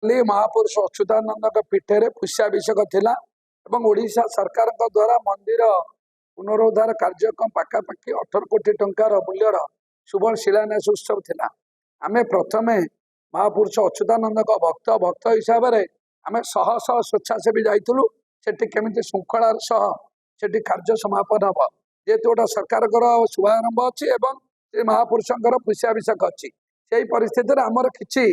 महापुरुष अच्युतानंद पीठे पुष्याभिषेक थिला एवं ओडिशा सरकार द्वारा मंदिर पुनरुद्धार कार्यक्रम पाखापाखि 18 कोटी टंकार मूल्यर शुभ शिलान्यास उत्सव थिला। आमे प्रथमे महापुरुष अच्युतानंद भक्त हिसाब से आम शह शह स्वेच्छासेवी जाइलु सेठी केमिति श्रृंखलार सह सेठी कार्य समापन हम जेहेतु गोटे सरकार शुभारंभ अच्छी एवं श्री महापुरुषंकर पुष्याभिषेक अच्छी से परिस्थिति में आमर किसी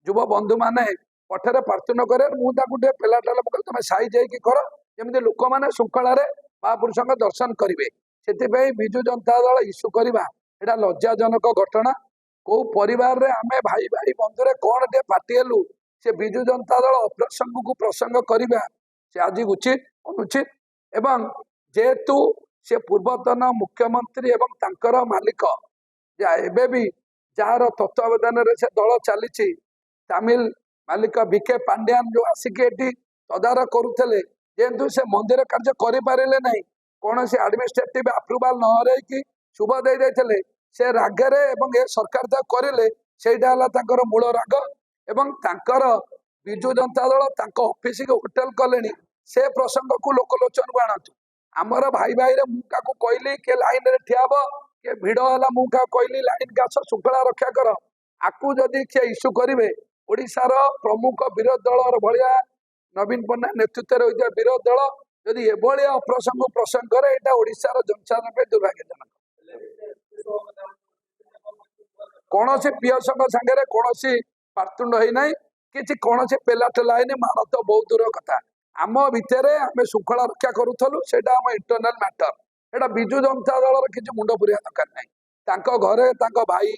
युव बंधु मैंने पठरे प्रार्थना करे मुझे पेलाटाल तुम साई जाइए कर जमी लोक मैंने श्रृंखलार महापुरुष दर्शन करेंगे से विजु जनता दल इश्यू करवा यहाँ लज्जाजनक घटना कौ परिवार रे आमे भाई भाई बंधुरे कौन टे पार्टी हेलु से विजु जनता दल अप्रसंग को प्रसंग करवा से आज उचित अनुचित एवं जेहेतु से पूर्वतन मुख्यमंत्री एवं तांकर मालिक एबे भी जार तत्वावधान से दल चली तमिल मालिक बीके पांड्यान जो आसिक तदारख करुले जेहेतु से मंदिर कार्य करें ना कौन से एडमिनिस्ट्रेटिव अप्रुवाल न रही शुभ दे से रागरे एवं ए सरकार जहाँ करें से मूल राग एवं विजु जनता दल ऑफिस के होटेल कले से प्रसंग को लोकलोचन को आणतु आमर भाई भाई मुझे कहली के लाइन रे ठिया के भिड़ है मुझे कहली लाइन गाछ श्रृंखला रक्षा कर आपको जदि सी इश्यू करेंगे ओडिशार प्रमुख विरोधी दल भाया नवीन पट्टनायक नेतृत्व होता विरोधी दल जदि एभलिया अप्रसंग प्रसंग करे यहाँ ओडिशार जनसाधारण दुर्भाग्यजनक कौन से पीएस सागे कौन पार्तुंड होना कि कौन से पेला ठेला है माड़ तो बहुत दूर कथा आम भितर आम श्रृंखला रक्षा करूँ से इंटरनाल मैटर एटा विजु जनता दल किसी मुंड पुरिया दरकार ना घरे भाई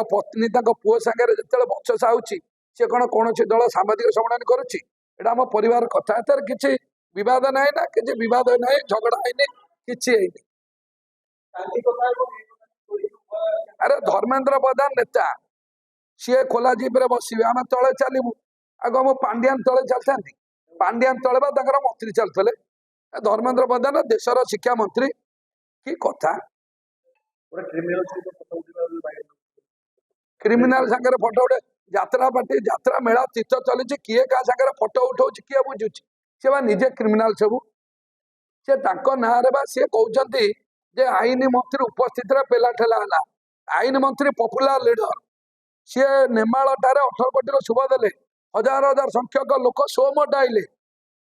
पत्नी पुओ सागर जो बचसा होची सी कौन सी दल सामाजिक सम्मेलन करुच्ची एटा आम परिवार कथा एतर किसी विवाद ना ना किसी विवाद ना झगड़ा है किसी अरे धर्मेंद्र प्रधान नेता सी खोला जीप्रे बसवे आम तले चलू आग मु पांड्यान तले चलती पांड्यान तले मंत्री चलते धर्मेंद्र प्रधान देशर शिक्षा मंत्री कि कथा क्रिमिनाल सागर फोटो उठे यात्रा पार्टी यात्रा मेला तीर्थ चली किए क्या सागर फोटो उठाऊ किए बुझुची सी निजे क्रिमिनाल सब से ना सी कहते जे आईन मंत्री उपस्थित पेला ठेला है आईन मंत्री पपुलर लीडर सी नेमाल 18 कोटी शुभ देले हजार हजार संख्यक लोक सोमट आइले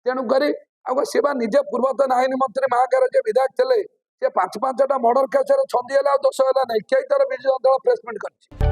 तेणुक सी निजे पूर्वतन आईन मंत्री महाकार जे विधायक थे 5-5टा मर्डर केस छंदी है दोष है ना कई तरह विजु जनता दल प्रेसमेंट कर